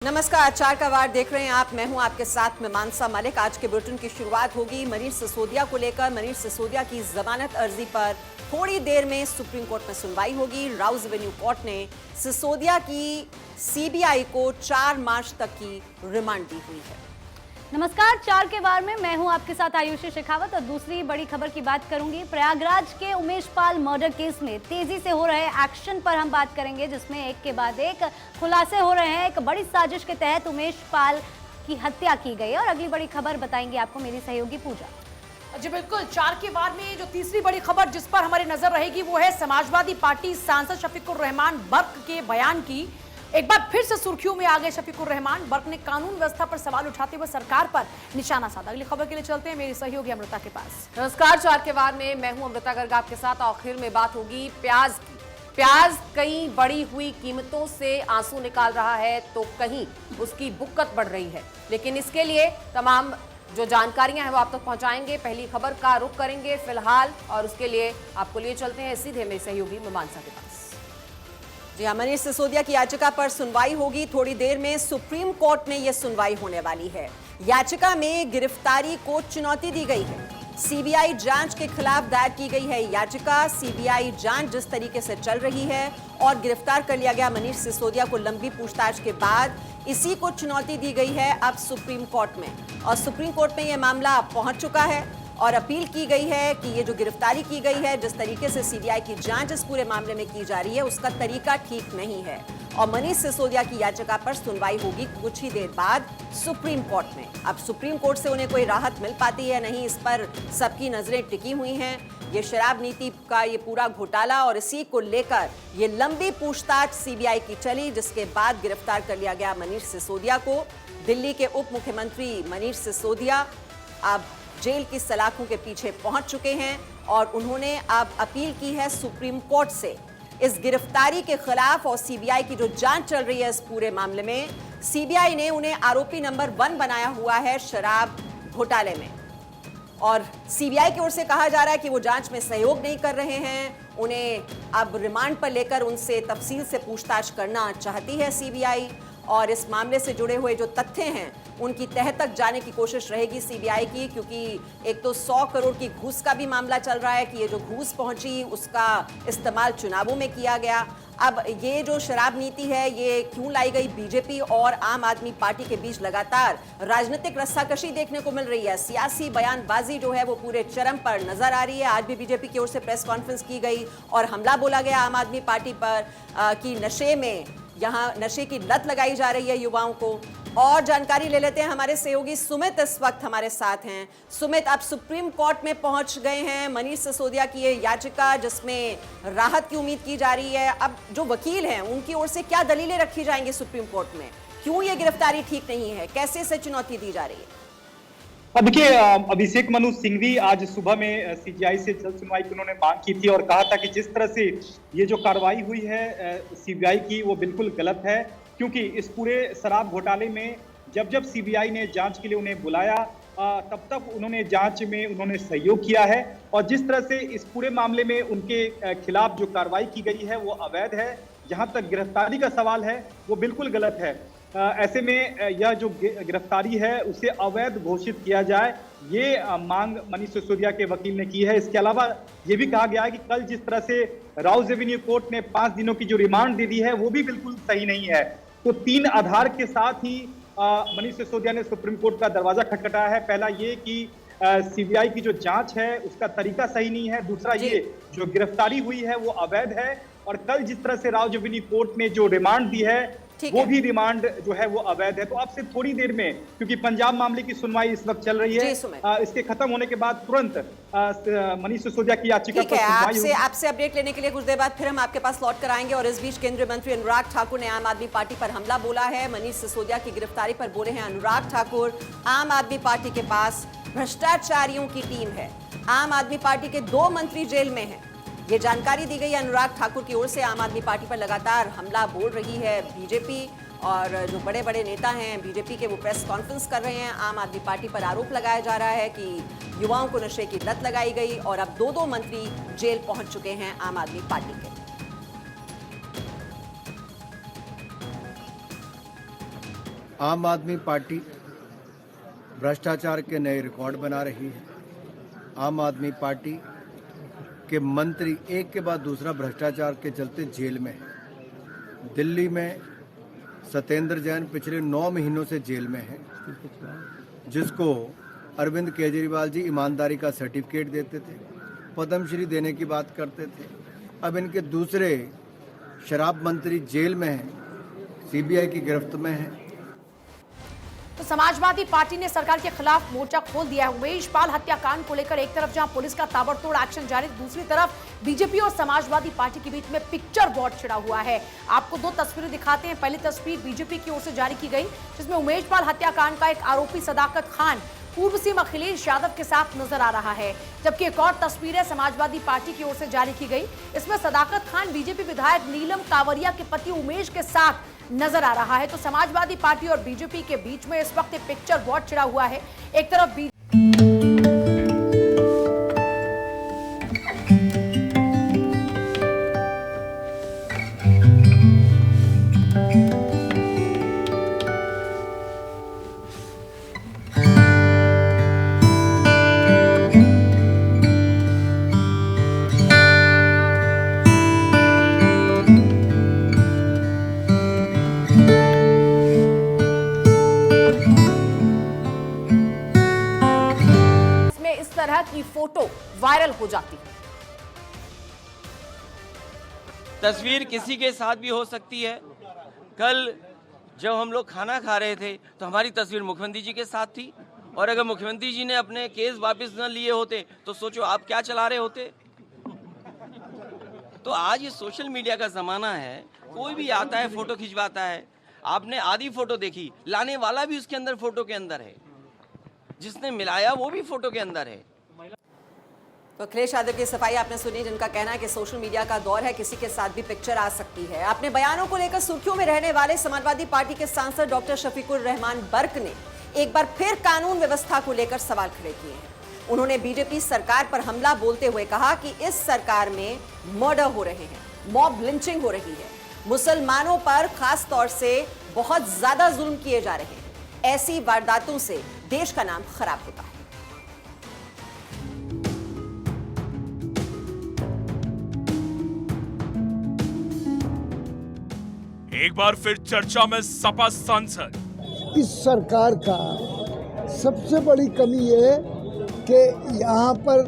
नमस्कार, चार का वार देख रहे हैं आप। मैं हूं आपके साथ में मानसा मलिक। आज के बुलेटिन की शुरुआत होगी मनीष सिसोदिया को लेकर। मनीष सिसोदिया की जमानत अर्जी पर थोड़ी देर में सुप्रीम कोर्ट में सुनवाई होगी। राउज एवेन्यू कोर्ट ने सिसोदिया की सीबीआई को 4 मार्च तक की रिमांड दी हुई है। नमस्कार, चार के वार में मैं हूं आपके साथ आयुषी शेखावत और दूसरी बड़ी खबर की बात करूंगी। प्रयागराज के उमेश पाल मर्डर केस में तेजी से हो रहे एक्शन पर हम बात करेंगे, जिसमें एक के बाद एक खुलासे हो रहे हैं। एक बड़ी साजिश के तहत उमेश पाल की हत्या की गई और अगली बड़ी खबर बताएंगे आपको मेरी सहयोगी पूजा। जी बिल्कुल, चार के वार में जो तीसरी बड़ी खबर जिस पर हमारी नजर रहेगी वो है समाजवादी पार्टी सांसद शफीकुर रहमान बर्क के बयान की। एक बार फिर से सुर्खियों में आ गए शफीकुर रहमान बर्क ने कानून व्यवस्था पर सवाल उठाते हुए सरकार पर निशाना साधा। अगली खबर के लिए चलते हैं मेरी सहयोगी अमृता के पास। नमस्कार, चार के वार में मैं हूं अमृता गर्ग आपके साथ। आखिर में बात होगी प्याज की। प्याज कहीं बढ़ी हुई कीमतों से आंसू निकाल रहा है तो कहीं उसकी बुक्कत बढ़ रही है, लेकिन इसके लिए तमाम जो जानकारियां हैं वो आप तक पहुंचाएंगे। पहली खबर का रुख करेंगे फिलहाल और उसके लिए आपको लिए चलते हैं सीधे मेरे सहयोगी मीमांसा के पास। जी हाँ, मनीष सिसोदिया की याचिका पर सुनवाई होगी। थोड़ी देर में सुप्रीम कोर्ट में यह सुनवाई होने वाली है। याचिका में गिरफ्तारी को चुनौती दी गई है। सीबीआई जांच के खिलाफ दायर की गई है याचिका। सीबीआई जांच जिस तरीके से चल रही है और गिरफ्तार कर लिया गया मनीष सिसोदिया को लंबी पूछताछ के बाद इसी को चुनौती दी गई है अब सुप्रीम कोर्ट में। और सुप्रीम कोर्ट में यह मामला पहुंच चुका है और अपील की गई है कि ये जो गिरफ्तारी की गई है, जिस तरीके से सीबीआई की जांच इस पूरे मामले में की जा रही है, उसका तरीका ठीक नहीं है। और मनीष सिसोदिया की याचिका पर सुनवाई होगी कुछ ही देर बाद सुप्रीम कोर्ट में। अब सुप्रीम कोर्ट से उन्हें कोई राहत मिल पाती है नहीं, इस पर सबकी नजरें टिकी हुई हैं। ये शराब नीति का ये पूरा घोटाला और इसी को लेकर ये लंबी पूछताछ सीबीआई की चली, जिसके बाद गिरफ्तार कर लिया गया मनीष सिसोदिया को। दिल्ली के उप मुख्यमंत्री मनीष सिसोदिया अब जेल की सलाखों के पीछे पहुंच चुके हैं और उन्होंने अब अपील की है सुप्रीम कोर्ट से इस गिरफ्तारी के खिलाफ। और सीबीआई की जो जांच चल रही है इस पूरे मामले में, सीबीआई ने उन्हें आरोपी नंबर 1 बनाया हुआ है शराब घोटाले में। और सीबीआई की ओर से कहा जा रहा है कि वो जांच में सहयोग नहीं कर रहे हैं। उन्हें अब रिमांड पर लेकर उनसे तफसील से पूछताछ करना चाहती है सीबीआई और इस मामले से जुड़े हुए जो तथ्य हैं उनकी तह तक जाने की कोशिश रहेगी सीबीआई की, क्योंकि एक तो 100 करोड़ की घूस का भी मामला चल रहा है कि ये जो घूस पहुंची उसका इस्तेमाल चुनावों में किया गया। अब ये जो शराब नीति है ये क्यों लाई गई? बीजेपी और आम आदमी पार्टी के बीच लगातार राजनीतिक रस्साकशी देखने को मिल रही है। सियासी बयानबाजी जो है वो पूरे चरम पर नजर आ रही है। आज भी बीजेपी की ओर से प्रेस कॉन्फ्रेंस की गई और हमला बोला गया आम आदमी पार्टी पर कि नशे में यहाँ नशे की लत लगाई जा रही है युवाओं को। और जानकारी ले लेते हैं, हमारे सहयोगी सुमित इस वक्त हमारे साथ हैं। सुमित, आप सुप्रीम कोर्ट में पहुंच गए हैं। मनीष सिसोदिया की ये याचिका जिसमें राहत की उम्मीद की जा रही है, अब जो वकील हैं उनकी ओर से क्या दलीलें रखी जाएंगी सुप्रीम कोर्ट में? क्यों ये गिरफ्तारी ठीक नहीं है? कैसे इसे चुनौती दी जा रही है? देखिए, अभिषेक मनु सिंघवी आज सुबह में सीबीआई से जल्द सुनवाई की उन्होंने मांग की थी और कहा था कि जिस तरह से ये जो कार्रवाई हुई है सीबीआई की वो बिल्कुल गलत है, क्योंकि इस पूरे शराब घोटाले में जब जब सीबीआई ने जांच के लिए उन्हें बुलाया तब तक उन्होंने जांच में उन्होंने सहयोग किया है और जिस तरह से इस पूरे मामले में उनके खिलाफ जो कार्रवाई की गई है वो अवैध है। जहाँ तक गिरफ्तारी का सवाल है वो बिल्कुल गलत है। ऐसे में यह जो गिरफ्तारी है उसे अवैध घोषित किया जाए, ये मांग मनीष सिसोदिया के वकील ने की है। इसके अलावा ये भी कहा गया है कि कल जिस तरह से राउज एवेन्यू कोर्ट ने 5 दिनों की जो रिमांड दे दी है वो भी बिल्कुल सही नहीं है। तो 3 आधार के साथ ही मनीष सिसोदिया ने सुप्रीम कोर्ट का दरवाजा खटखटाया है। पहला ये कि सीबीआई की जो जांच है उसका तरीका सही नहीं है, दूसरा ये जो गिरफ्तारी हुई है वो अवैध है और कल जिस तरह से राउज एवेन्यू कोर्ट ने जो रिमांड दी है वो भी रिमांड जो है वो अवैध है। तो आपसे थोड़ी देर में, क्योंकि पंजाब मामले की सुनवाई इस वक्त चल रही है, इसके खत्म होने के बाद तुरंत मनीष सिसोदिया की याचिका पर सुनवाई होगी। आपसे अपडेट लेने के लिए कुछ देर बाद फिर हम आपके पास लौट कर आएंगे। और इस बीच केंद्रीय मंत्री अनुराग ठाकुर ने आम आदमी पार्टी पर हमला बोला है। मनीष सिसोदिया की गिरफ्तारी पर बोले हैं अनुराग ठाकुर, आम आदमी पार्टी के पास भ्रष्टाचारियों की टीम है। आम आदमी पार्टी के 2 मंत्री जेल में हैं। ये जानकारी दी गई अनुराग ठाकुर की ओर से। आम आदमी पार्टी पर लगातार हमला बोल रही है बीजेपी और जो बड़े बड़े नेता हैं बीजेपी के वो प्रेस कॉन्फ्रेंस कर रहे हैं। आम आदमी पार्टी पर आरोप लगाया जा रहा है कि युवाओं को नशे की लत लगाई गई और अब 2 मंत्री जेल पहुंच चुके हैं आम आदमी पार्टी के। आम आदमी पार्टी भ्रष्टाचार के नए रिकॉर्ड बना रही है। आम आदमी पार्टी के मंत्री एक के बाद दूसरा भ्रष्टाचार के चलते जेल में है। दिल्ली में सत्येंद्र जैन पिछले 9 महीनों से जेल में है, जिसको अरविंद केजरीवाल जी ईमानदारी का सर्टिफिकेट देते थे, पद्मश्री देने की बात करते थे। अब इनके दूसरे शराब मंत्री जेल में हैं, सीबीआई की गिरफ्त में हैं। तो समाजवादी पार्टी ने सरकार के खिलाफ मोर्चा खोल दिया है। उमेश पाल हत्याकांड को लेकर एक तरफ जहां पुलिस का ताबड़तोड़ एक्शन जारी, दूसरी तरफ बीजेपी और समाजवादी पार्टी के बीच में पिक्चर वॉर छिड़ा हुआ है। आपको 2 तस्वीरें दिखाते हैं। पहली तस्वीर बीजेपी की ओर से जारी की गई, जिसमें उमेश पाल हत्याकांड का एक आरोपी सदाकत खान पूर्व सीएम अखिलेश यादव के साथ नजर आ रहा है, जबकि एक और तस्वीर है समाजवादी पार्टी की ओर से जारी की गई। इसमें सदाकत खान बीजेपी विधायक नीलम कावरिया के पति उमेश के साथ नजर आ रहा है। तो समाजवादी पार्टी और बीजेपी के बीच में इस वक्त एक पिक्चर वॉर छिड़ा हुआ है। एक तरफ की फोटो वायरल हो जाती है। तस्वीर किसी के साथ भी हो सकती है। कल जब हम लोग खाना खा रहे थे तो हमारी तस्वीर मुख्यमंत्री जी के साथ थी, और अगर मुख्यमंत्री जी ने अपने केस वापस न लिए होते तो सोचो आप क्या चला रहे होते। तो आज ये सोशल मीडिया का जमाना है, कोई भी आता है फोटो खिंचवाता है। आपने आधी फोटो देखी, लाने वाला भी उसके अंदर फोटो के अंदर है, जिसने मिलाया वो भी फोटो के अंदर है। तो अखिलेश यादव की सफाई आपने सुनी, जिनका कहना है कि सोशल मीडिया का दौर है, किसी के साथ भी पिक्चर आ सकती है। अपने बयानों को लेकर सुर्खियों में रहने वाले समाजवादी पार्टी के सांसद डॉक्टर शफीकुर रहमान बर्क ने एक बार फिर कानून व्यवस्था को लेकर सवाल खड़े किए हैं। उन्होंने बीजेपी सरकार पर हमला बोलते हुए कहा कि इस सरकार में मर्डर हो रहे हैं, मॉब लिंचिंग हो रही है, मुसलमानों पर खास तौर से बहुत ज्यादा जुल्म किए जा रहे हैं। ऐसी वारदातों से देश का नाम खराब होता है। एक बार फिर चर्चा में सपा सांसद। इस सरकार का सबसे बड़ी कमी ये है कि यहाँ पर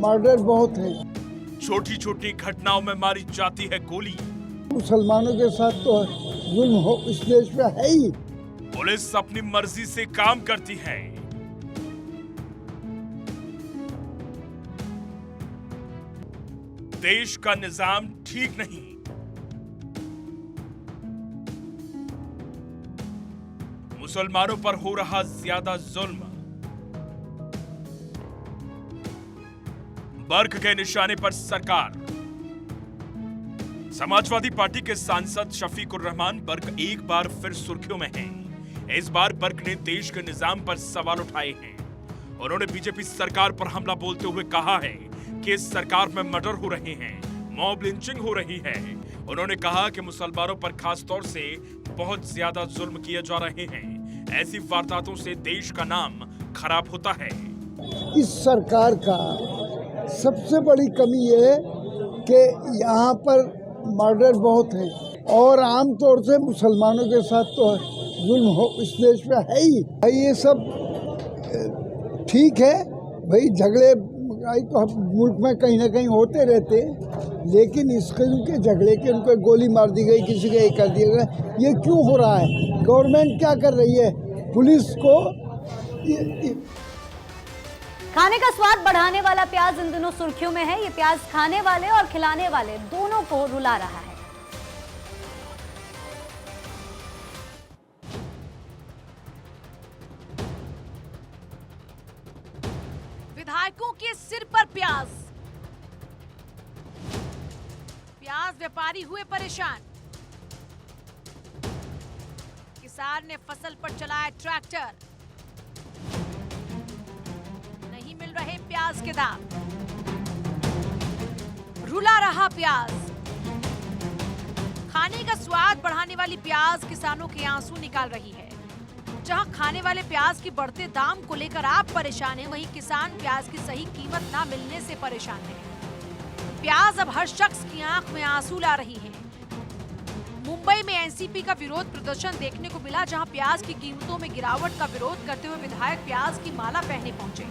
मर्डर बहुत है। छोटी छोटी घटनाओं में मारी जाती है गोली। मुसलमानों के साथ तो जुल्म हो इस देश में है ही। पुलिस अपनी मर्जी से काम करती है। देश का निजाम ठीक नहीं। मुसलमानों पर हो रहा ज्यादा जुल्म। बर्क के निशाने पर सरकार। समाजवादी पार्टी के सांसद शफीकुर रहमान बर्क एक बार फिर सुर्खियों में हैं। इस बार बर्क ने देश के निजाम पर सवाल उठाए हैं। उन्होंने बीजेपी सरकार पर हमला बोलते हुए कहा है कि इस सरकार में मर्डर हो रहे हैं, मॉब लिंचिंग हो रही है। उन्होंने कहा कि मुसलमानों पर खास तौर से बहुत ज्यादा जुल्म किए जा रहे हैं। ऐसी वारदातों से देश का नाम खराब होता है। इस सरकार का सबसे बड़ी कमी ये है कि यहाँ पर मर्डर बहुत है और आमतौर से मुसलमानों के साथ तो जुल्म हो इस देश में है ही। भाई ये सब ठीक है, भाई झगड़े तो मुल्क में कहीं ना कहीं होते रहते, लेकिन इस किस्म के झगड़े के उनको गोली मार दी गई, किसी का ये कर दिया गया, ये क्यों हो रहा है? गवर्नमेंट क्या कर रही है? पुलिस को खाने का स्वाद बढ़ाने वाला प्याज इन दिनों सुर्खियों में है। ये प्याज खाने वाले और खिलाने वाले दोनों को रुला रहा है। विधायकों के सिर पर प्याज। प्याज व्यापारी हुए परेशान। किसान ने फसल पर चलाया ट्रैक्टर। नहीं मिल रहे प्याज के दाम। रुला रहा प्याज। खाने का स्वाद बढ़ाने वाली प्याज किसानों के आंसू निकाल रही है। जहां खाने वाले प्याज के बढ़ते दाम को लेकर आप परेशान हैं, वहीं किसान प्याज की सही कीमत ना मिलने से परेशान हैं। प्याज अब हर शख्स की आंख में आंसू ला रही है। मुंबई में एनसीपी का विरोध प्रदर्शन देखने को मिला, जहां प्याज की कीमतों में गिरावट का विरोध करते हुए विधायक प्याज की माला पहने पहुंचे।